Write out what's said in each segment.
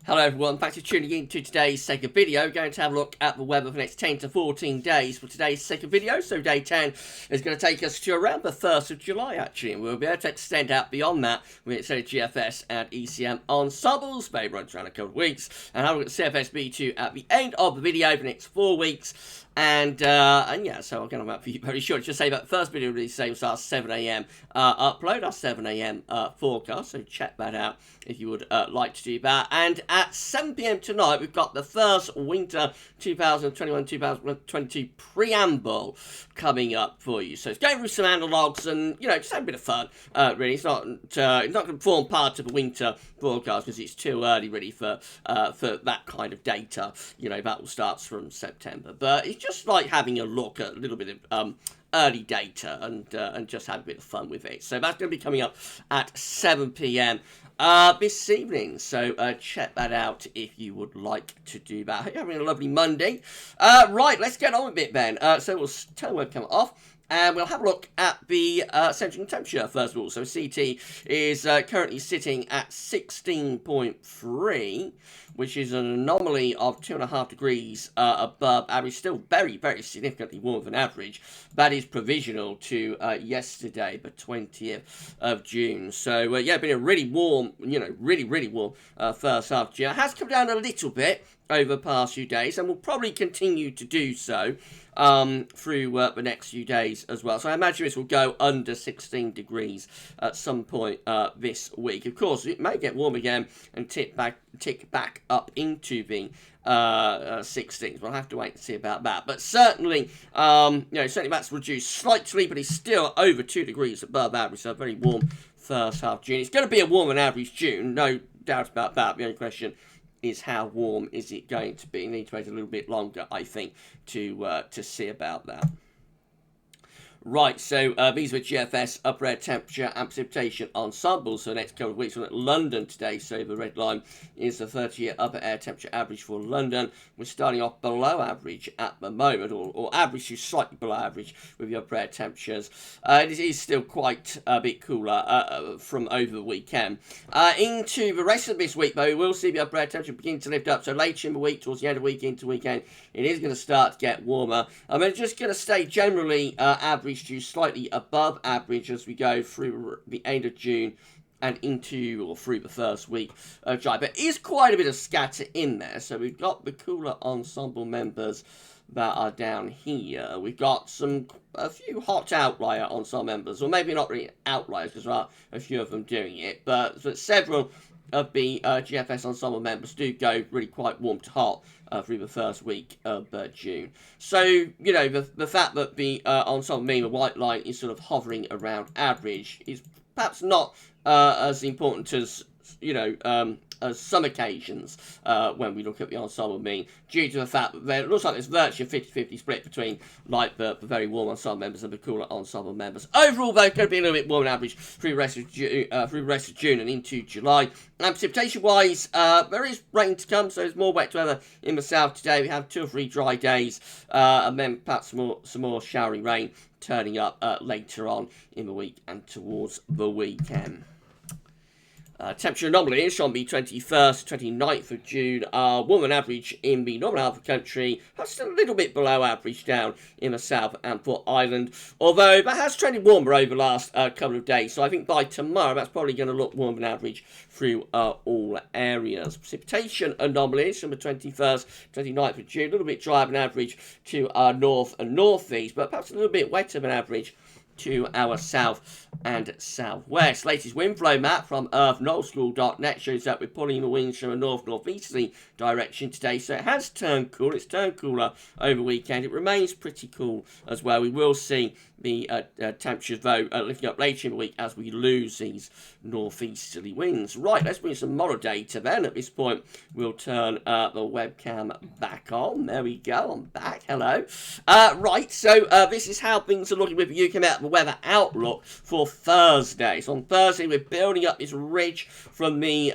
Hello everyone, thanks for tuning in to today's second video. We're going to have a look at the weather for the next 10 to 14 days for today's second video. So day 10 is going to take us to around the 1st of July actually, and we'll be able to extend out beyond that with GFS and ECM ensembles. Maybe runs around a couple of weeks, and have a look at CFS-B2 at the end of the video for the next 4 weeks. And yeah, so I'm going to be very short. Just say that the first video release today was our 7 AM upload, our 7 AM forecast. So check that out if you would like to do that. And at 7 PM tonight, we've got the first winter 2021-2022 preamble coming up for you. So it's going through some analogues and, you know, just have a bit of fun, really. It's not going to form part of the winter broadcast because it's too early, really, for that kind of data. You know, that will start from September. But it's just like having a look at a little bit of early data and just have a bit of fun with it. So that's going to be coming up at 7 PM this evening. So check that out if you would like to do that. I hope you're having a lovely Monday. Right, let's get on with it then. So we'll turn the webcam off. And we'll have a look at the central temperature first of all. So CT is currently sitting at 16.3, which is an anomaly of 2.5 degrees above average. Still very, very significantly warmer than average. That is provisional to yesterday, the 20th of June. So yeah, been a really warm, you know, really warm first half of June. It has come down a little bit over the past few days and will probably continue to do so through the next few days as well. So I imagine this will go under 16 degrees at some point this week. Of course, it may get warm again and tick back up into the 16s. We'll have to wait and see about that. But certainly, you know, certainly that's reduced slightly, but it's still over 2 degrees above average. So a very warm first half of June. It's going to be a warmer than average June, no doubt about that. The only question is how warm is it going to be? You need to wait a little bit longer, I think, to see about that. Right, so these were GFS upper air temperature and precipitation ensembles for the next couple of weeks. We're at London today, so the red line is the 30-year upper air temperature average for London. We're starting off below average at the moment, or average to slightly below average with the upper air temperatures. It is still quite a bit cooler from over the weekend. Into the rest of this week, though, we will see the upper air temperature begin to lift up. So later in the week, towards the end of the week into weekend, it is going to start to get warmer. And we're just going to stay generally average to slightly above average as we go through the end of June and into or through the first week of July. But there is quite a bit of scatter in there. So we've got the cooler ensemble members that are down here. We've got a few hot outlier ensemble members, or maybe not really outliers because there are a few of them doing it, but several of the GFS ensemble members do go really quite warm to hot through the first week of June. So, you know, the fact that the ensemble mean, the white line, is sort of hovering around average is perhaps not as important as, you know, as some occasions when we look at the ensemble mean, due to the fact that it looks like there's virtually a 50-50 split between like the very warm ensemble members and the cooler ensemble members. Overall, though, it's going to be a little bit warmer than average through the rest of June and into July. And precipitation-wise, there is rain to come, so there's more wet weather in the south today. We have 2 or 3 dry days, and then perhaps some more showery rain turning up later on in the week and towards the weekend. Temperature anomalies on the 21st, 29th of June are warmer than average in the northern half of the country. That's still a little bit below average down in the south and Port Island. Although that has trended warmer over the last couple of days. So I think by tomorrow that's probably going to look warmer than average through all areas. Precipitation anomalies from the 21st, 29th of June. A little bit drier than average to our north and northeast, but perhaps a little bit wetter than average to our south and southwest. Latest wind flow map from earthnullschool.net shows that we're pulling the winds from a north-northeasterly direction today, so it has turned cool. It's turned cooler over the weekend. It remains pretty cool as well. We will see the temperatures, though, lifting up later in the week as we lose these northeasterly winds. Right, let's bring some model data then. At this point, we'll turn the webcam back on. There we go, I'm back. Hello. Right, so this is how things are looking with the UK Met weather outlook for Thursday. So on Thursday, we're building up this ridge from the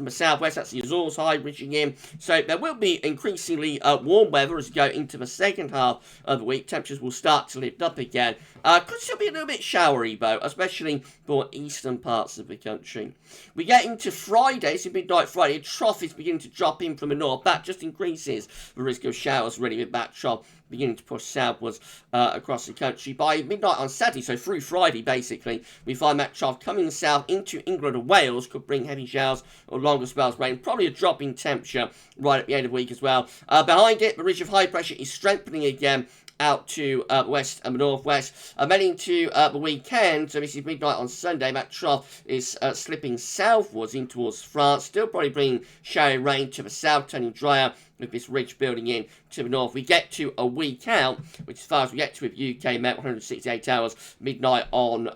southwest. That's the Azores High ridging in. So there will be increasingly warm weather as we go into the second half of the week. Temperatures will start to lift up again. Could still be a little bit showery, though, especially for eastern parts of the country. We get into Friday, so midnight Friday, a trough is beginning to drop in from the north. That just increases the risk of showers, really, with that trough beginning to push southwards across the country. By midnight on Saturday, so through Friday, basically, we find that trough coming south into England and Wales could bring heavy showers or longer spells of rain. Probably a drop in temperature right at the end of the week as well. Behind it, the ridge of high pressure is strengthening again out to west and the northwest. Heading to the weekend, so this is midnight on Sunday, that trough is slipping southwards in towards France, still probably bringing showery rain to the south, turning drier with this ridge building in to the north. We get to a week out, which as far as we get to with UK Met, 168 hours, midnight on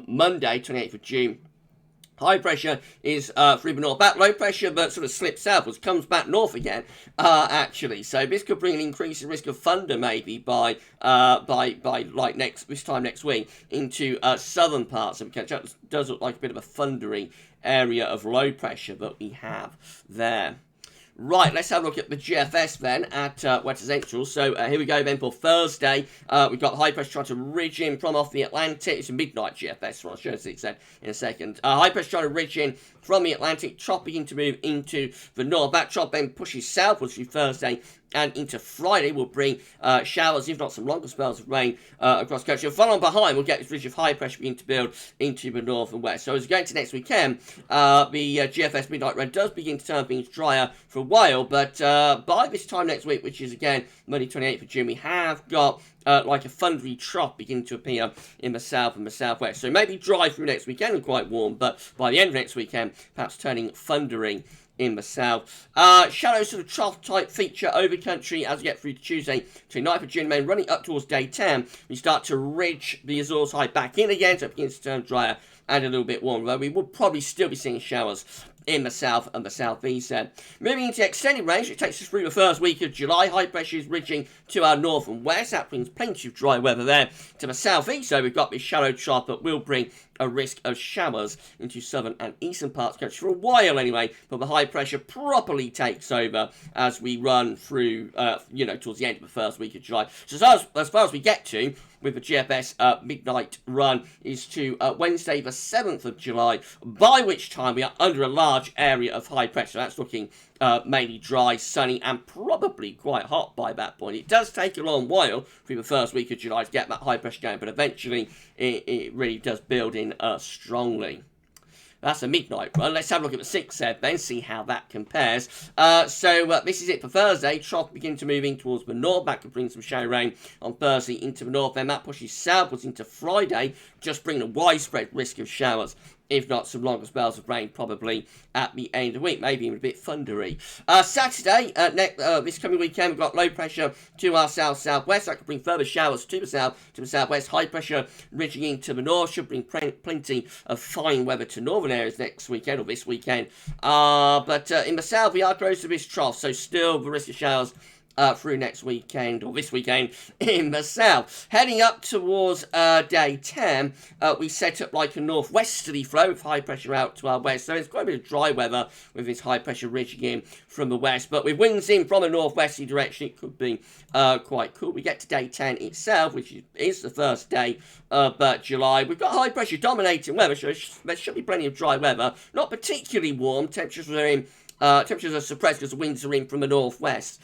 Monday, 28th of June. High pressure is through the north. Back low pressure, but sort of slips southwards, comes back north again, actually. So this could bring an increase in risk of thunder, maybe by like this time next week into southern parts of the country. That does look like a bit of a thundery area of low pressure that we have there. Right, let's have a look at the GFS then at Weather Central. So here we go then for Thursday. We've got high pressure trying to ridge in from off the Atlantic. It's a midnight GFS, so I'll show you it in a second. High pressure trying to ridge in from the Atlantic, trough beginning to move into the north. That trough then pushes southwards through Thursday and into Friday. Will bring showers, if not some longer spells of rain across the country. And following behind, we'll get this ridge of high pressure begin to build into the north and west. So as we go into next weekend, the GFS midnight run does begin to turn things drier for a while, but by this time next week, which is again Monday 28th of June, we have got like a thundery trough beginning to appear in the south and the southwest. So maybe dry through next weekend and quite warm, but by the end of next weekend, perhaps turning thundering in the south. Shallow sort of trough type feature over country as we get through to Tuesday, 29th of June, running up towards day 10. We start to ridge the Azores High back in again, so it begins to turn drier and a little bit warmer, though we would probably still be seeing showers in the south and the southeast there. Moving into extended range, it takes us through the first week of July. High pressure is ridging to our north and west. That brings plenty of dry weather there. To the southeast, so we've got this shallow trough that will bring a risk of showers into southern and eastern parts of the country for a while anyway, but the high pressure properly takes over as we run through, towards the end of the first week of July. So as far as we get to with the GFS midnight run is to Wednesday the 7th of July, by which time we are under a large area of high pressure. That's looking mainly dry, sunny, and probably quite hot by that point. It does take a long while through the first week of July to get that high pressure going, but eventually it really does build in strongly. That's a midnight run. Let's have a look at the 6th then, see how that compares. So this is it for Thursday. Trough begin to move in towards the north. That could bring some shower rain on Thursday into the north. Then that pushes southwards into Friday, just bringing a widespread risk of showers, if not some longer spells of rain, probably at the end of the week, maybe even a bit thundery. Saturday, this coming weekend, we've got low pressure to our south-southwest. That could bring further showers to the south, to the southwest. High pressure ridging into the north should bring plenty of fine weather to northern areas next weekend, or this weekend. But in the south, we are close to this trough, so still the risk of showers through next weekend, or this weekend, in the south. Heading up towards day 10, we set up like a northwesterly flow with high pressure out to our west. So it's quite a bit of dry weather with this high pressure ridging in from the west. But with winds in from a northwesterly direction, it could be quite cool. We get to day 10 itself, which is the first day of July. We've got high pressure dominating weather, so there should be plenty of dry weather. Not particularly warm. Temperatures are suppressed because the winds are in from the northwest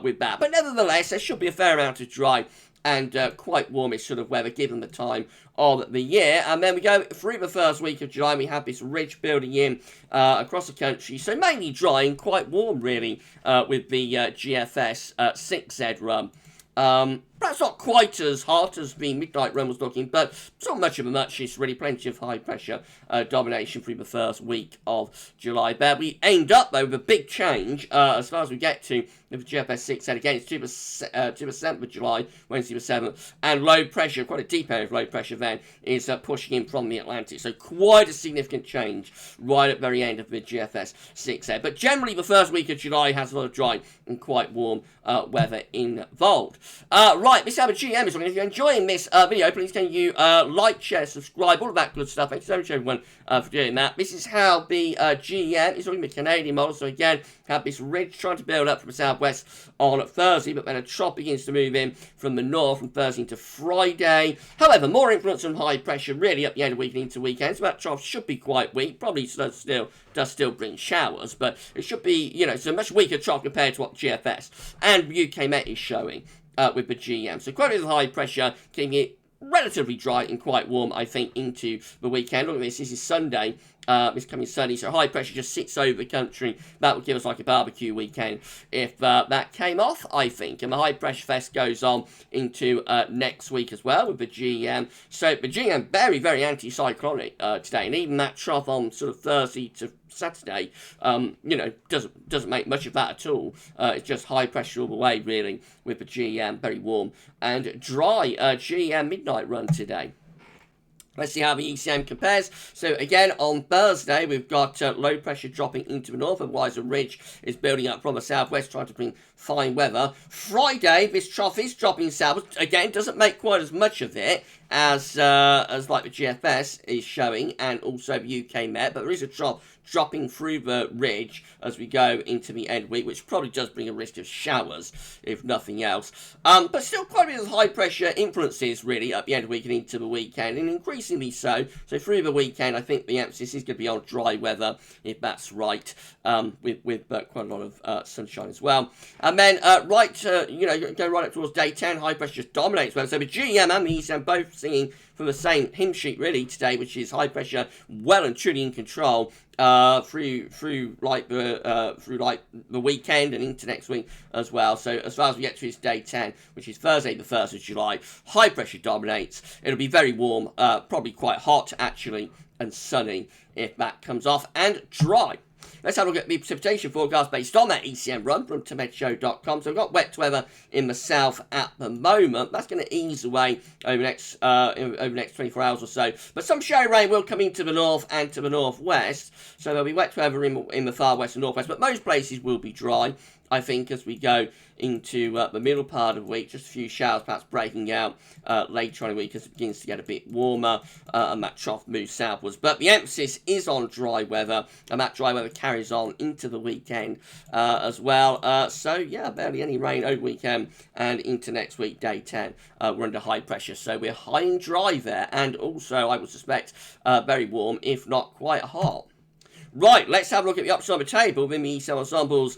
with that. But nevertheless, there should be a fair amount of dry and quite warmish sort of weather given the time of the year. And then we go through the first week of July, and we have this ridge building in across the country. So mainly dry and quite warm, really, with the GFS 6Z run. Perhaps not quite as hot as the midnight run was looking, but it's not much of a muchness, really. Plenty of high pressure domination through the first week of July. But we aimed up, though, with a big change as far as we get to the GFS 6 head again. It's to the 7th of July, Wednesday the 7th, and low pressure, quite a deep area of low pressure then, is pushing in from the Atlantic. So quite a significant change right at the very end of the GFS 6 head. But generally, the first week of July has a lot of dry and quite warm weather involved. Right, this is how the GM is looking. If you're enjoying this video, please can you like, share, subscribe, all of that good stuff. Thank you so much, everyone, for doing that. This is how the GM is looking, the Canadian model. So again, have this ridge trying to build up from the southwest on Thursday, but then a trough begins to move in from the north from Thursday into Friday. However, more influence from high pressure really at the end of the week and into weekends. So that trough should be quite weak. Probably does still bring showers, but it should be, you know, it's a much weaker trough compared to what GFS and UK Met is showing with the GM. So quite a bit of high pressure, keeping it relatively dry and quite warm, I think, into the weekend. Look at this. This is Sunday. This coming Sunday, so high pressure just sits over the country. That would give us like a barbecue weekend if that came off, I think. And the high pressure fest goes on into next week as well with the GM. So the GM very, very anticyclonic today, and even that trough on sort of Thursday to Saturday, you know, doesn't make much of that at all. It's just high pressure all the way, really, with the GM, very warm and dry. GM midnight run today. Let's see how the ECM compares. So again, on Thursday, we've got low pressure dropping into the north. Otherwise, a ridge is building up from the southwest, trying to bring fine weather. Friday, this trough is dropping south. Again, doesn't make quite as much of it as like the GFS is showing, and also the UK Met. But there is a trough dropping through the ridge as we go into the end week, which probably does bring a risk of showers, if nothing else. But still quite a bit of high pressure influences, really, at the end of the week and into the weekend, and increasingly so. So through the weekend, I think the emphasis is going to be on dry weather, if that's right, with quite a lot of sunshine as well. And then you know, go right up towards day 10, high pressure just dominates weather. So the GM and the ECM both singing from the same hymn sheet really today, which is high pressure well and truly in control through the weekend and into next week as well. So as far as we get to this day 10, which is Thursday the 1st of July, high pressure dominates. It'll be very warm, probably quite hot actually, and sunny if that comes off, and dry. Let's have a look at the precipitation forecast based on that ECM run from TomedShow.com. So we've got wet weather in the south at the moment. That's going to ease away over the next 24 hours or so. But some shower rain will come into the north and to the northwest. So there'll be wet weather in the far west and northwest. But most places will be dry, I think, as we go into the middle part of the week. Just a few showers perhaps breaking out later on in the week as it begins to get a bit warmer and that trough moves southwards. But the emphasis is on dry weather, and that dry weather carries on into the weekend as well. So yeah, barely any rain over weekend and into next week, day 10. We're under high pressure, so we're high and dry there, and also I would suspect very warm, if not quite hot. Right, let's have a look at the options on the table within the ECM ensembles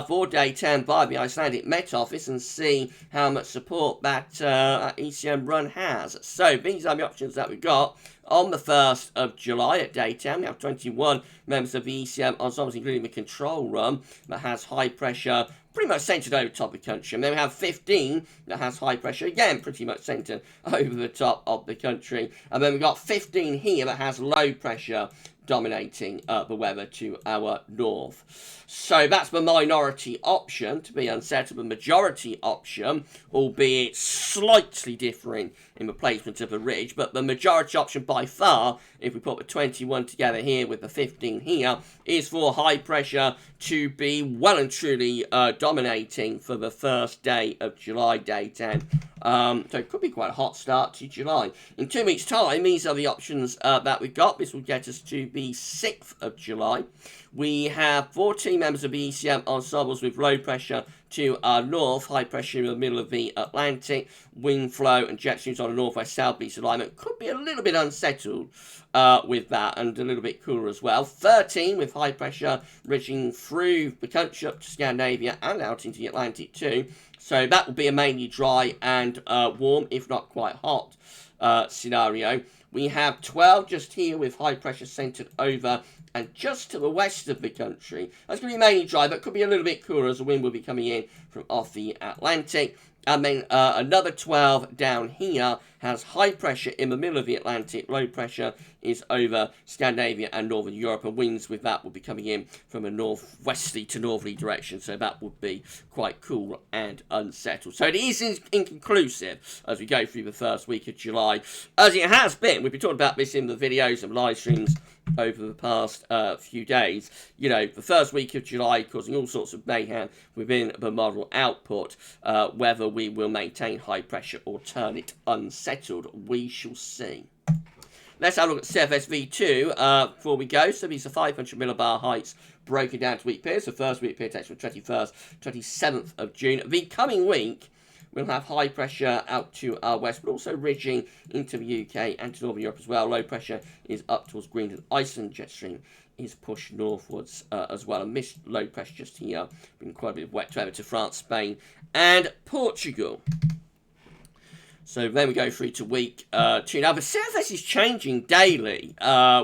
for day 10 by the Icelandic Met Office and see how much support that ECM run has. So these are the options that we've got. On the 1st of July at day 10, we have 21 members of the ECM ensembles, including the control run, that has high pressure pretty much centred over the top of the country. And then we have 15 that has high pressure, again, pretty much centred over the top of the country. And then we've got 15 here that has low pressure dominating the weather to our north. So that's the minority option to be unsettled. The majority option, albeit slightly differing in the placement of the ridge, but the majority option by far, if we put the 21 together here with the 15 here, is for high pressure to be well and truly dominating for the first day of July, day 10. So it could be quite a hot start to July. In 2 weeks' time, these are the options that we've got. This will get us to the 6th of July. We have 14 members of the ECM ensembles with low pressure to our north, high pressure in the middle of the Atlantic, wind flow and jet streams on a northwest-southeast alignment. Could be a little bit unsettled with that, and a little bit cooler as well. 13 with high pressure reaching through the country up to Scandinavia and out into the Atlantic too. So that will be a mainly dry and warm, if not quite hot scenario. We have 12 just here with high pressure centred over and just to the west of the country. That's going to be mainly dry, but could be a little bit cooler as the wind will be coming in from off the Atlantic. And then another 12 down here has high pressure in the middle of the Atlantic. Low pressure is over Scandinavia and Northern Europe, and winds with that will be coming in from a northwesterly to northerly direction, so that would be quite cool and unsettled. So it is inconclusive as we go through the first week of July, as it has been. We've been talking about this in the videos and live streams over the past few days. You know, the first week of July causing all sorts of mayhem within the model output. Whether we will maintain high pressure or turn it unsettled, we shall see. Let's have a look at CFS-V2 before we go. So these are 500 millibar heights broken down to week periods. The first week period takes from 21st, 27th of June. The coming week, we'll have high pressure out to our west, but also ridging into the UK and to Northern Europe as well. Low pressure is up towards Greenland, Iceland. Jet stream is pushed northwards as well. And this low pressure just here, been quite a bit of wet weather to France, Spain, and Portugal. So then we go through to week 2. Now, the CFS is changing daily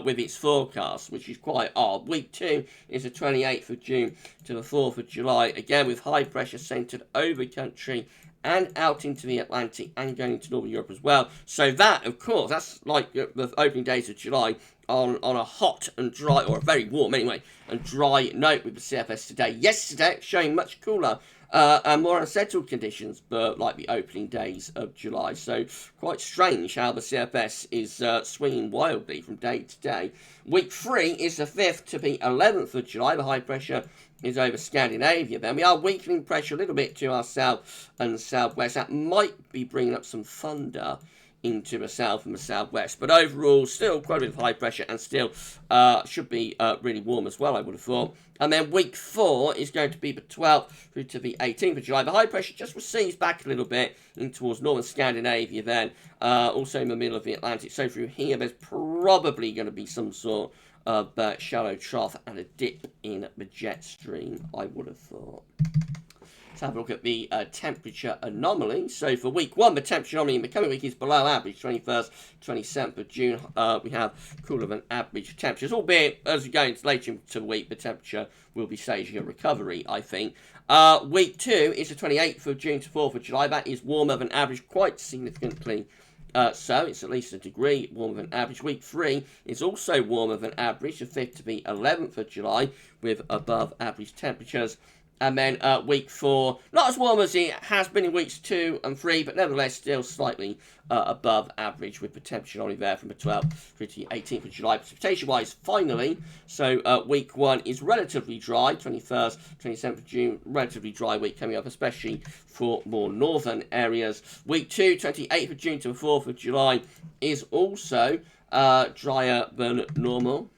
with its forecast, which is quite odd. Week 2 is the 28th of June to the 4th of July, again with high pressure centred over the country and out into the Atlantic and going into Northern Europe as well. So that, of course, that's like the opening days of July on a hot and dry, or a very warm anyway, and dry note with the CFS today. Yesterday, showing much cooler and more unsettled conditions, but like the opening days of July. So quite strange how the CFS is swinging wildly from day to day. Week 3 is the 5th to the 11th of July. The high pressure is over Scandinavia. Then we are weakening pressure a little bit to our south and southwest. That might be bringing up some thunder into the south and the southwest, but overall still quite a bit of high pressure, and still should be really warm as well, I would have thought. And then week 4 is going to be the 12th through to the 18th of July. The high pressure just recedes back a little bit in towards northern Scandinavia then, also in the middle of the Atlantic. So through here there's probably going to be some sort of shallow trough and a dip in the jet stream, I would have thought. Let's have a look at the temperature anomaly. So for week 1, the temperature anomaly in the coming week is below average, 21st, 27th of June. We have cooler than average temperatures, albeit as we go into later into the week, the temperature will be staging a recovery, I think. Week 2 is the 28th of June to 4th of July. That is warmer than average, quite significantly. So it's at least a degree warmer than average. Week 3 is also warmer than average, the 5th to the 11th of July, with above average temperatures. And then week 4, not as warm as it has been in weeks 2 and 3, but nevertheless still slightly above average, with the temperature only there from the 12th through to the 18th of July. Precipitation-wise, finally, so week 1 is relatively dry, 21st, 27th of June, relatively dry week coming up, especially for more northern areas. Week 2, 28th of June to the 4th of July, is also drier than normal.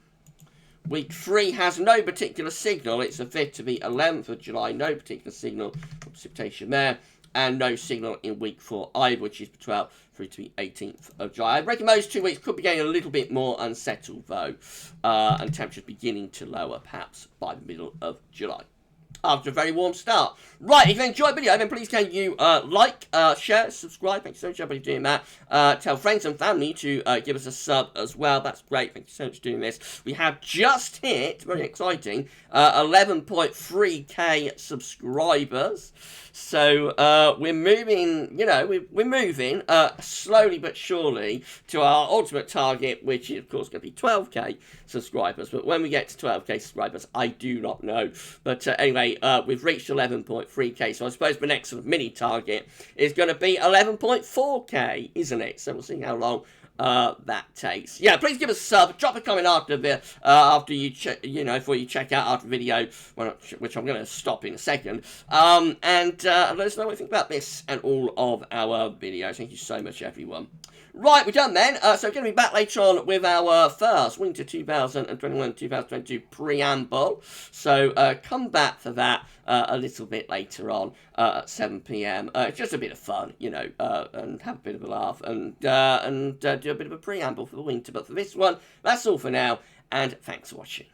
Week 3 has no particular signal. It's the 5th to the 11th of July. No particular signal for precipitation there. And no signal in week 4 either, which is the 12th through to the 18th of July. I reckon those 2 weeks could be getting a little bit more unsettled, though. And temperatures beginning to lower, perhaps, by the middle of July. After a very warm start. Right, if you enjoyed the video, then please can you like, share, subscribe. Thank you so much, everybody, doing that. Tell friends and family to give us a sub as well. That's great. Thank you so much for doing this. We have just hit, very exciting, 11.3k subscribers. So we're moving, you know, we're moving slowly but surely to our ultimate target, which is, of course, going to be 12k subscribers. But when we get to 12k subscribers, I do not know. But anyway, we've reached 11.3k. So I suppose the next sort of mini target is going to be 11.4k, isn't it? So we'll see how long that takes. Yeah, please give us a sub. Drop a comment after the before you check out our video, which I'm going to stop in a second. And let us know what you think about this and all of our videos. Thank you so much, everyone. Right, we're done then. So we're going to be back later on with our first Winter 2021-2022 preamble. So come back for that a little bit later on at 7 p.m. It's just a bit of fun, you know, and have a bit of a laugh and do a bit of a preamble for the winter. But for this one, that's all for now, and thanks for watching.